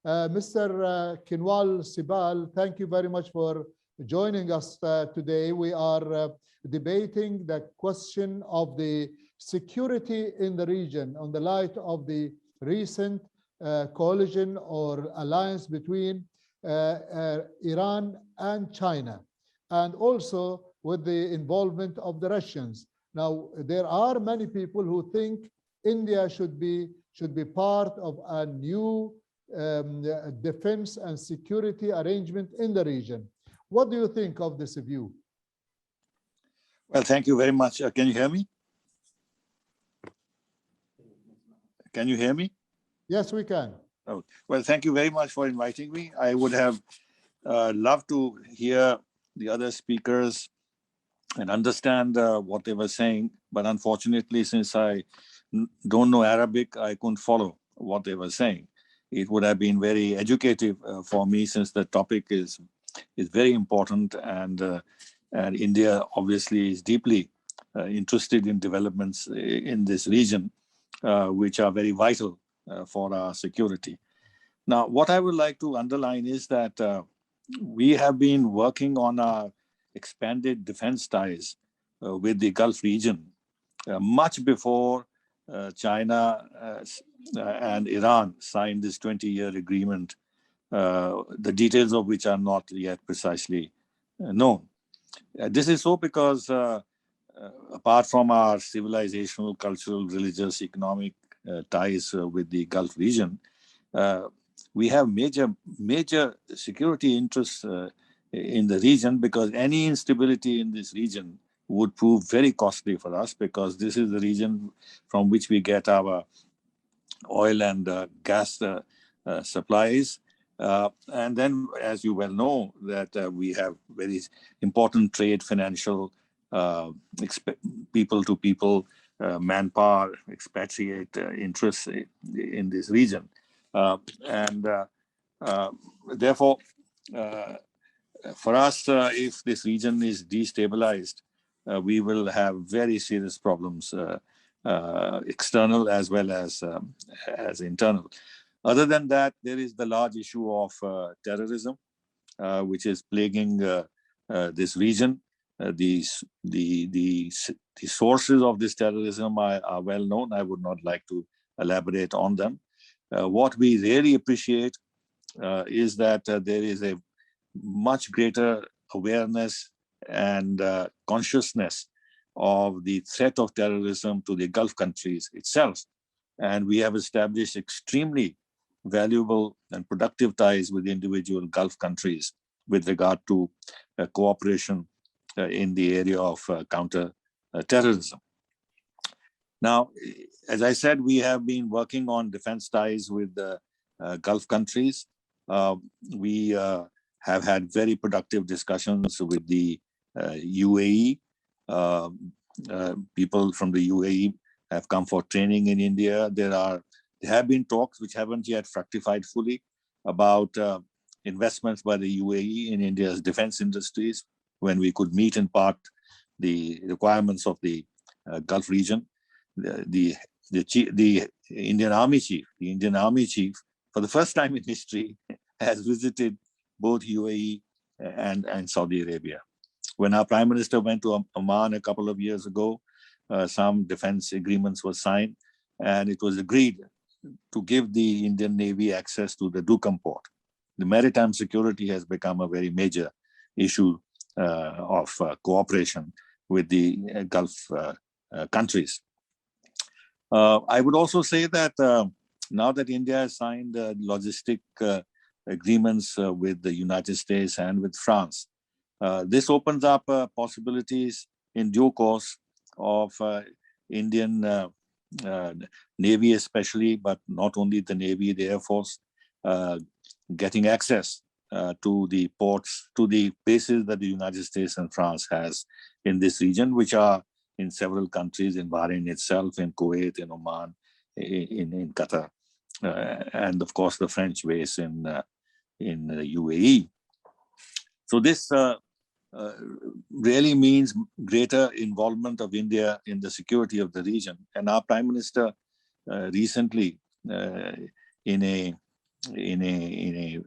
Mr. Kinwal Sibal, thank you very much for joining us today. We are debating the question of the security in the region on the light of the recent coalition or alliance between Iran and China, and also with the involvement of the Russians. Now, there are many people who think India should be part of a new defense and security arrangement in the region. What do you think of this view? Well, thank you very much. Can you hear me? Can you hear me? Yes, we can. Oh, well, thank you very much for inviting me. I would have loved to hear the other speakers and understand what they were saying. But unfortunately, since I don't know Arabic, I couldn't follow what they were saying. It would have been very educative for me, since the topic is very important, and India obviously is deeply interested in developments in this region, which are very vital for our security. Now, what I would like to underline is that we have been working on our expanded defense ties with the Gulf region much before China and Iran signed this 20-year agreement, the details of which are not yet precisely known. This is so because apart from our civilizational, cultural, religious, economic ties with the Gulf region, we have major security interests in the region, because any instability in this region would prove very costly for us, because this is the region from which we get our oil and gas supplies. And then, as you well know, that we have very important trade, financial, people-to-people, manpower, expatriate interests in this region. Therefore, for us, if this region is destabilized, we will have very serious problems, external as well as internal. Other than that, there is the large issue of terrorism, which is plaguing this region. The sources of this terrorism are well known. I would not like to elaborate on them. What we really appreciate is that there is a much greater awareness and consciousness of the threat of terrorism to the Gulf countries itself. And we have established extremely valuable and productive ties with individual Gulf countries with regard to cooperation in the area of counter-terrorism. Now, as I said, we have been working on defense ties with the Gulf countries. We have had very productive discussions with the UAE. People from the UAE have come for training in India. There have been talks which haven't yet fructified fully about investments by the UAE in India's defense industries, when we could meet in part the requirements of the Gulf region. The Indian Army chief, for the first time in history, has visited both UAE and Saudi Arabia. When our Prime Minister went to Oman a couple of years ago, some defense agreements were signed, and it was agreed to give the Indian Navy access to the Duqm port. The maritime security has become a very major issue of cooperation with the Gulf countries. I would also say that now that India has signed logistic agreements with the United States and with France, this opens up possibilities in due course of Indian Navy especially, but not only the Navy, the Air Force, getting access to the ports, to the bases that the United States and France has in this region, which are in several countries, in Bahrain itself, in Kuwait, in Oman, in Qatar, and of course the French base in UAE. So this really means greater involvement of India in the security of the region. And our Prime Minister recently, in a a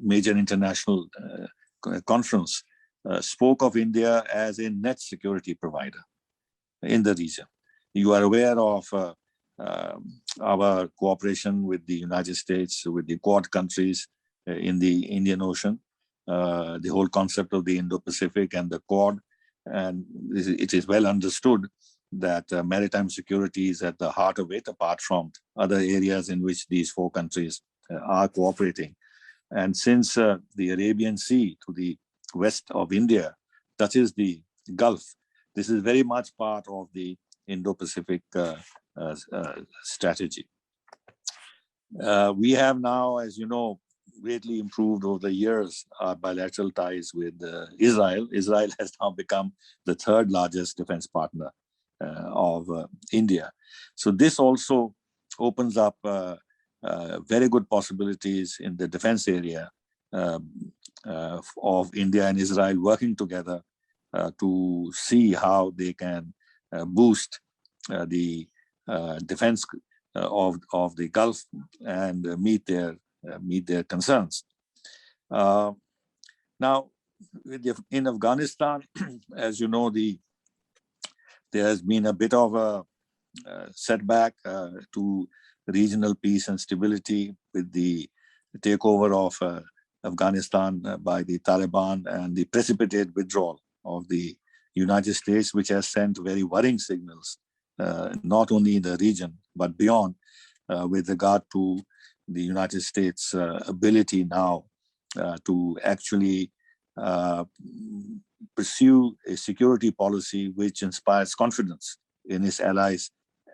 major international conference spoke of India as a net security provider in the region. You are aware of our cooperation with the United States, with the Quad countries in the Indian Ocean, the whole concept of the Indo-Pacific and the Quad. And it is well understood that maritime security is at the heart of it, apart from other areas in which these four countries are cooperating. And since the Arabian Sea to the west of India touches the Gulf, this is very much part of the Indo-Pacific strategy. We have now, as you know, greatly improved over the years our bilateral ties with Israel. Israel has now become the third largest defense partner of India. So this also opens up very good possibilities in the defense area of India and Israel working together to see how they can boost the defense of the Gulf and meet their concerns. Now, in Afghanistan, as you know, there has been a bit of a setback to regional peace and stability with the takeover of Afghanistan by the Taliban and the precipitate withdrawal of the United States, which has sent very worrying signals, not only in the region, but beyond, with regard to the United States' ability now to actually pursue a security policy which inspires confidence in its allies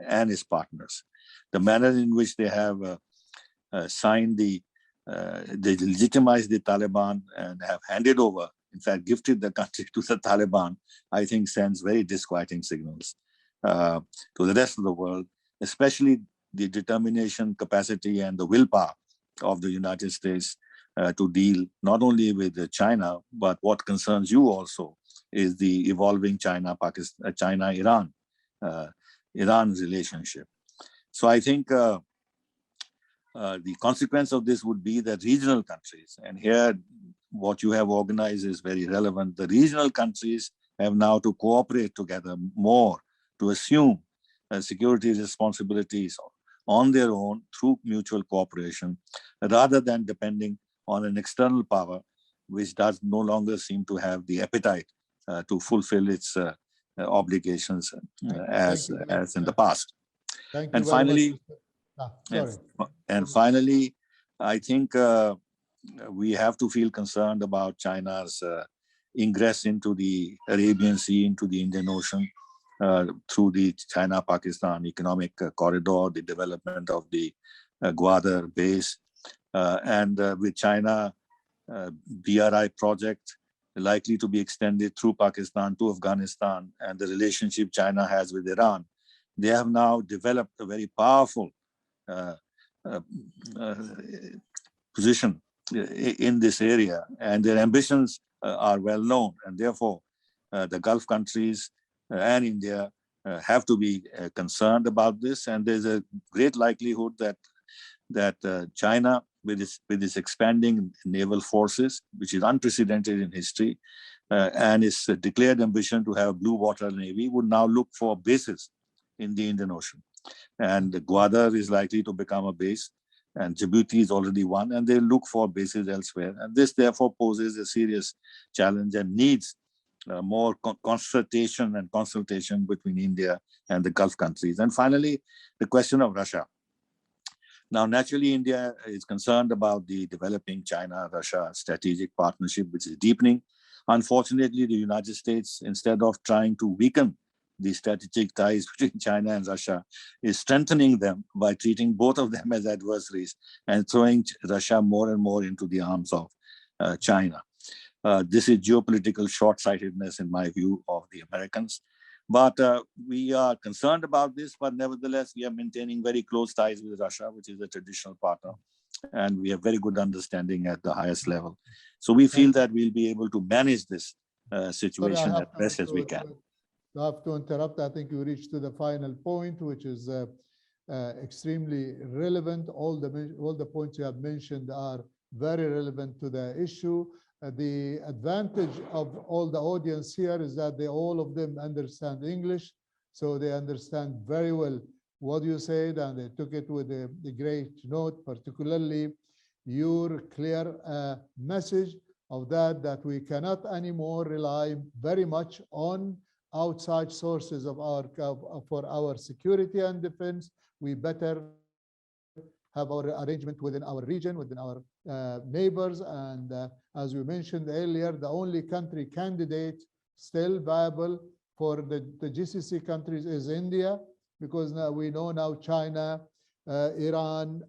and its partners. The manner in which they have signed they legitimized the Taliban and have handed over, in fact, gifted the country to the Taliban, I think sends very disquieting signals to the rest of the world, especially the determination, capacity, and the willpower of the United States to deal not only with China, but what concerns you also is the evolving China-Iran relationship. So I think the consequence of this would be that regional countries, and here what you have organized is very relevant, the regional countries have now to cooperate together more to assume security responsibilities on their own through mutual cooperation, rather than depending on an external power which does no longer seem to have the appetite to fulfill its obligations as in the past. And finally, I think we have to feel concerned about China's ingress into the Arabian Sea, into the Indian Ocean, through the China-Pakistan economic corridor, the development of the Gwadar base, and with China BRI project likely to be extended through Pakistan to Afghanistan, and the relationship China has with Iran. They have now developed a very powerful position in this area, and their ambitions are well known, and therefore the Gulf countries and India have to be concerned about this. And there's a great likelihood that China, with its expanding naval forces, which is unprecedented in history, and its declared ambition to have a blue water navy, would now look for bases in the Indian Ocean. And Gwadar is likely to become a base, and Djibouti is already one, and they look for bases elsewhere. And this therefore poses a serious challenge and needs more consultation between India and the Gulf countries. And finally, the question of Russia. Now, naturally, India is concerned about the developing China-Russia strategic partnership, which is deepening. Unfortunately, the United States, instead of trying to weaken the strategic ties between China and Russia, is strengthening them by treating both of them as adversaries and throwing Russia more and more into the arms of China. This is geopolitical short-sightedness, in my view, of the Americans. But we are concerned about this, but nevertheless, we are maintaining very close ties with Russia, which is a traditional partner. And we have very good understanding at the highest level. So we feel that we'll be able to manage this situation as best as we can. I have to interrupt. I think we reached to the final point, which is extremely relevant. All the points you have mentioned are very relevant to the issue. The advantage of all the audience here is that all of them understand English, so they understand very well what you said, and they took it with a great note, particularly your clear message of that we cannot anymore rely very much on outside sources of for our security and defense. We better have our arrangement within our region, within our neighbors. And as we mentioned earlier, the only country candidate still viable for the GCC countries is India, because now we know now China, Iran,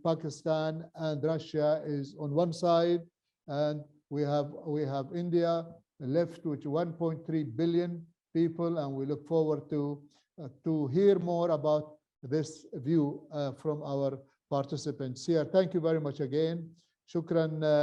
Pakistan, and Russia is on one side, and we have India left with 1.3 billion people, and we look forward to hear more about this view from our participants here. Thank you very much again. Shukran.